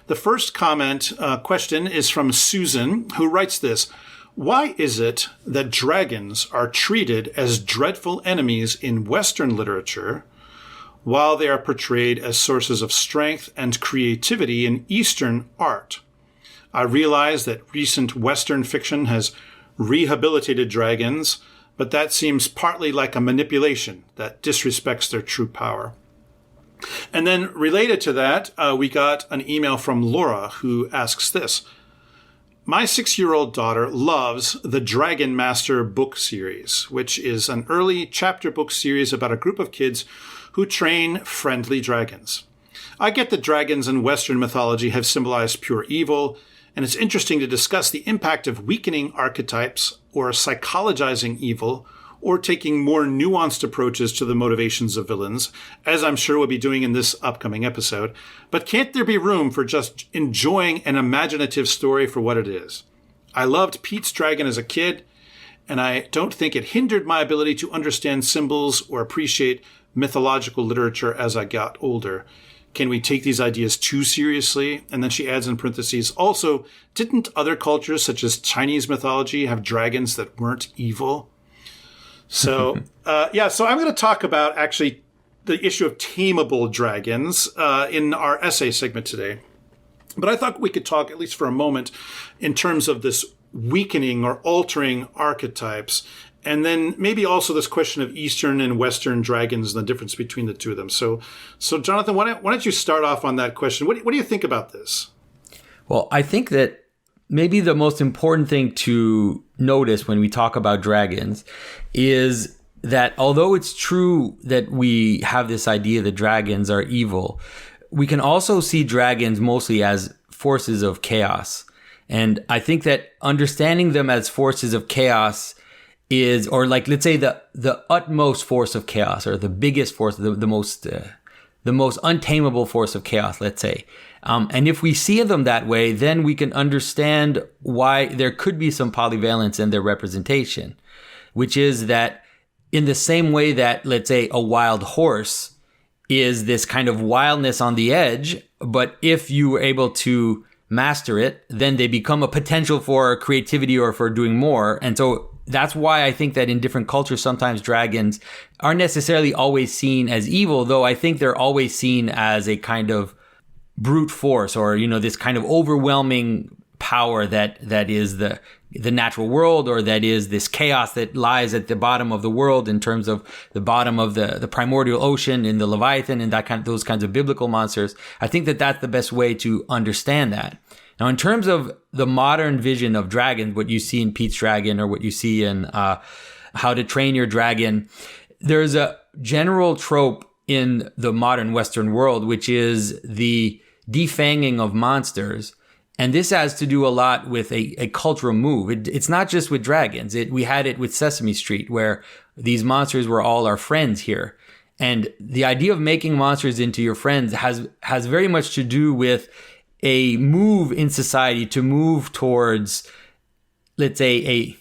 The first question is from Susan, who writes this. Why is it that dragons are treated as dreadful enemies in Western literature, while they are portrayed as sources of strength and creativity in Eastern art? I realize that recent Western fiction has rehabilitated dragons, but that seems partly like a manipulation that disrespects their true power. And then related to that, we got an email from Laura who asks this. My 6-year-old daughter loves the Dragon Master book series, which is an early chapter book series about a group of kids who train friendly dragons. I get that dragons in Western mythology have symbolized pure evil, and it's interesting to discuss the impact of weakening archetypes or psychologizing evil or taking more nuanced approaches to the motivations of villains, as I'm sure we'll be doing in this upcoming episode. But can't there be room for just enjoying an imaginative story for what it is? I loved Pete's Dragon as a kid, and I don't think it hindered my ability to understand symbols or appreciate mythological literature as I got older. Can we take these ideas too seriously? And then she adds in parentheses, also, didn't other cultures such as Chinese mythology have dragons that weren't evil? So, so I'm going to talk about actually the issue of tameable dragons in our essay segment today. But I thought we could talk, at least for a moment, in terms of this weakening or altering archetypes, and then maybe also this question of Eastern and Western dragons and the difference between the two of them. So Jonathan, why don't you start off on that question? What do you think about this? Well, I think that maybe the most important thing to notice when we talk about dragons is that although it's true that we have this idea that dragons are evil, we can also see dragons mostly as forces of chaos. And I think that understanding them as forces of chaos is, or like, let's say the utmost force of chaos, or the biggest force, the most untamable force of chaos, let's say. And if we see them that way, then we can understand why there could be some polyvalence in their representation, which is that in the same way that, let's say, a wild horse is this kind of wildness on the edge, but if you were able to master it, then they become a potential for creativity or for doing more. And so that's why I think that in different cultures, sometimes dragons aren't necessarily always seen as evil, though I think they're always seen as a kind of brute force, or, this kind of overwhelming power that is the natural world, or that is this chaos that lies at the bottom of the world in terms of the bottom of the primordial ocean in the Leviathan and those kinds of biblical monsters. I think that that's the best way to understand that. Now, in terms of the modern vision of dragons, what you see in Pete's Dragon or what you see in How to Train Your Dragon, there's a general trope in the modern Western world, which is the defanging of monsters. And this has to do a lot with a cultural move. It's not just with dragons. We had it with Sesame Street, where these monsters were all our friends here. And the idea of making monsters into your friends has very much to do with a move in society to move towards, let's say,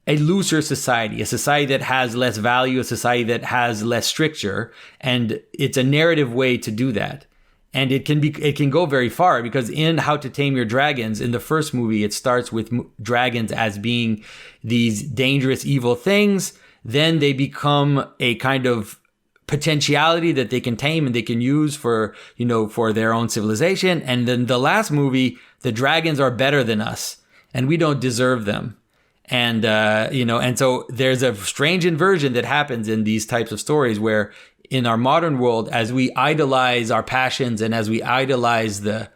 a looser society, a society that has less value, a society that has less stricture. And it's a narrative way to do that. And it can go very far, because in How to Tame Your Dragons, in the first movie, it starts with dragons as being these dangerous, evil things. Then they become a kind of potentiality that they can tame and they can use for their own civilization. And then the last movie, the dragons are better than us and we don't deserve them. And, and so there's a strange inversion that happens in these types of stories, where in our modern world, as we idolize our passions and as we idolize the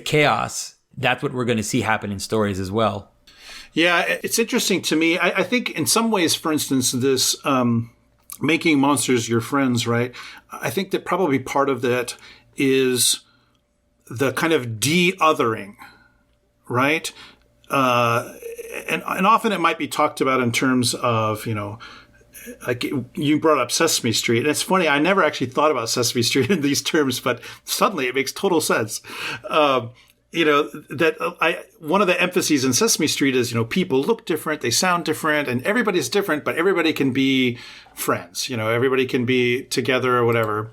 chaos, that's what we're going to see happen in stories as well. Yeah, it's interesting to me. I think in some ways, for instance, this making monsters your friends, right? I think that probably part of that is the kind of de-othering, right? And often it might be talked about in terms of, like you brought up Sesame Street. And it's funny, I never actually thought about Sesame Street in these terms, but suddenly it makes total sense. One of the emphases in Sesame Street is, people look different, they sound different, and everybody's different, but everybody can be friends. Everybody can be together or whatever.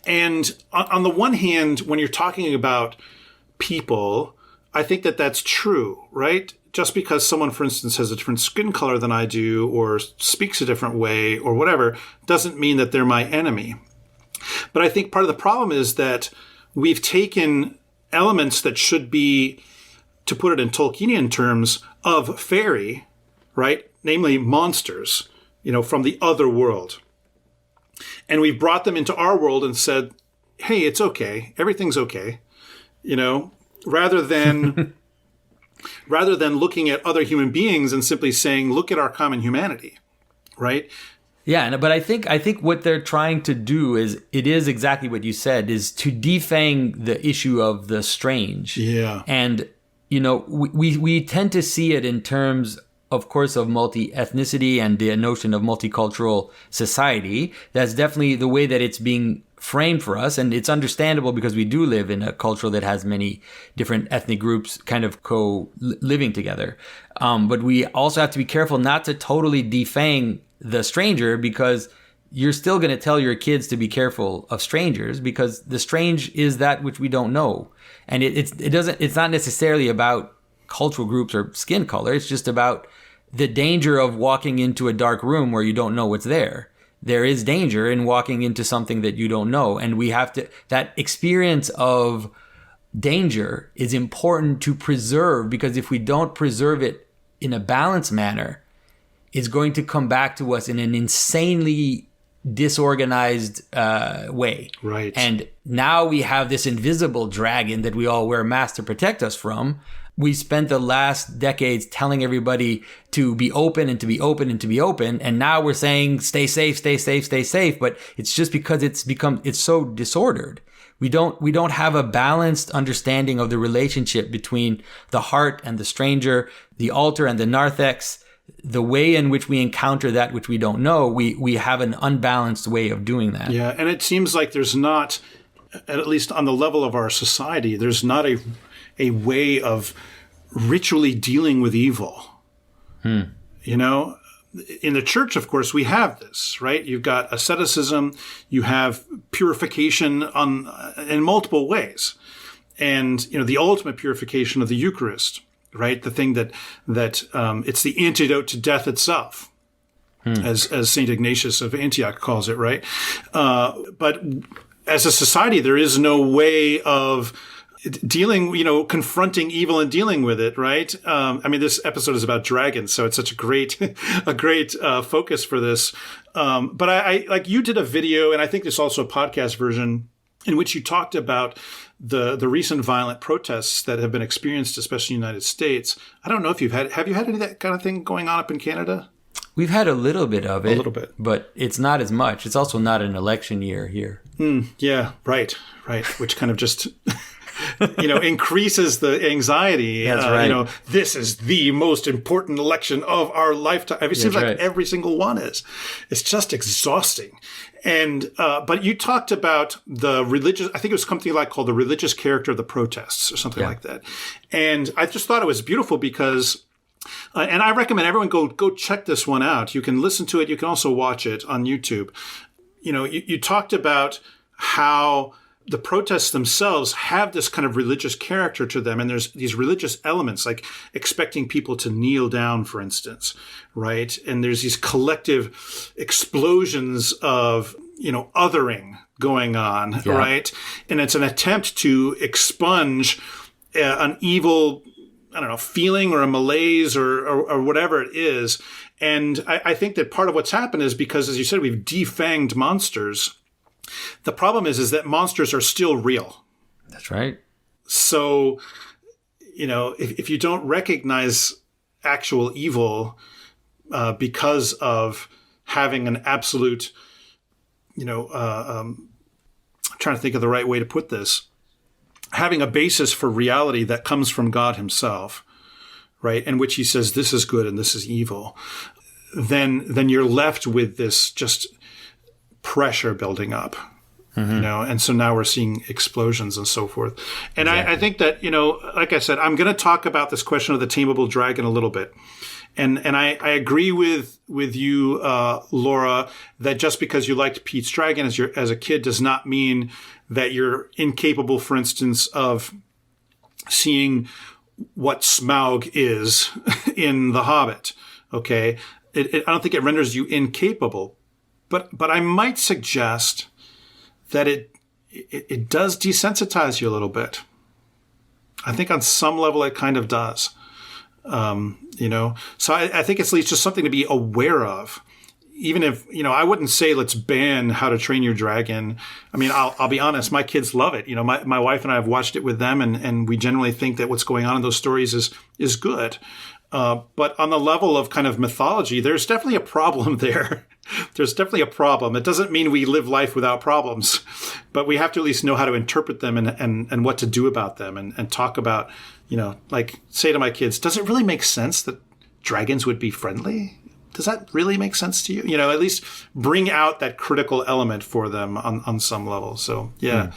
And on the one hand, when you're talking about people, I think that that's true, right? Just because someone, for instance, has a different skin color than I do or speaks a different way or whatever doesn't mean that they're my enemy. But I think part of the problem is that we've taken elements that should be, to put it in Tolkienian terms, of fairy, right? Namely monsters, from the other world. And we've brought them into our world and said, hey, it's okay. Everything's okay. Rather than looking at other human beings and simply saying, look at our common humanity, right? Yeah, but I think what they're trying to do is exactly what you said, is to defang the issue of the strange. Yeah. And we tend to see it in terms, of course, of multi-ethnicity and the notion of multicultural society. That's definitely the way that it's being framed for us. And it's understandable because we do live in a culture that has many different ethnic groups kind of co-living together. But we also have to be careful not to totally defang the stranger, because you're still going to tell your kids to be careful of strangers, because the strange is that which we don't know. And it's not necessarily about cultural groups or skin color. It's just about the danger of walking into a dark room where you don't know what's there. There is danger in walking into something that you don't know. And that experience of danger is important to preserve, because if we don't preserve it in a balanced manner, it's going to come back to us in an insanely disorganized way. Right. And now we have this invisible dragon that we all wear masks to protect us from. We spent the last decades telling everybody to be open and to be open and to be open. And now we're saying, stay safe, stay safe, stay safe. But it's just because it's so disordered. We don't have a balanced understanding of the relationship between the heart and the stranger, the altar and the narthex. The way in which we encounter that which we don't know, we have an unbalanced way of doing that. Yeah, and it seems like there's not, at least on the level of our society, there's not a way of ritually dealing with evil. In the church, of course, we have this, right? You've got asceticism, you have purification in multiple ways. And, the ultimate purification of the Eucharist, right? The thing that it's the antidote to death itself, as St. Ignatius of Antioch calls it, right? But as a society, there is no way of dealing, confronting evil and dealing with it, right? This episode is about dragons, so it's such a great focus for this. But I like, you did a video, and I think there's also a podcast version in which you talked about the recent violent protests that have been experienced, especially in the United States. I don't know if have you had any of that kind of thing going on up in Canada? We've had a little bit of it. A little bit. But it's not as much. It's also not an election year here. Yeah, right. Which kind of just, increases the anxiety. That's right. This is the most important election of our lifetime. It seems like every single one is. It's just exhausting. And but you talked about the religious, I think it was something called the religious character of the protests or something like that. And I just thought it was beautiful because, and I recommend everyone go check this one out. You can listen to it. You can also watch it on YouTube. You talked about how the protests themselves have this kind of religious character to them. And there's these religious elements, like expecting people to kneel down, for instance, right? And there's these collective explosions of, othering going on, right? And it's an attempt to expunge an evil, feeling or a malaise or whatever it is. And I think that part of what's happened is because, as you said, we've defanged monsters. The problem is that monsters are still real. That's right. So, if you don't recognize actual evil because of having an absolute, I'm trying to think of the right way to put this, having a basis for reality that comes from God himself, right, in which he says this is good and this is evil, then you're left with this just pressure building up, and so now we're seeing explosions and so forth. And exactly. I think that, like I said, I'm going to talk about this question of the tameable dragon a little bit. And I agree with you, Laura, that just because you liked Pete's Dragon as a kid does not mean that you're incapable, for instance, of seeing what Smaug is in The Hobbit. Okay, I don't think it renders you incapable, but I might suggest that it does desensitize you a little bit. I think on some level it kind of does. So I think it's at least just something to be aware of. Even if, I wouldn't say let's ban How to Train Your Dragon. I mean, I'll be honest, my kids love it. My wife and I have watched it with them, and we generally think that what's going on in those stories is good. But on the level of kind of mythology, there's definitely a problem there. There's definitely a problem. It doesn't mean we live life without problems, but we have to at least know how to interpret them and what to do about them and talk about, like say to my kids, does it really make sense that dragons would be friendly? Does that really make sense to you? At least bring out that critical element for them on some level. So, yeah.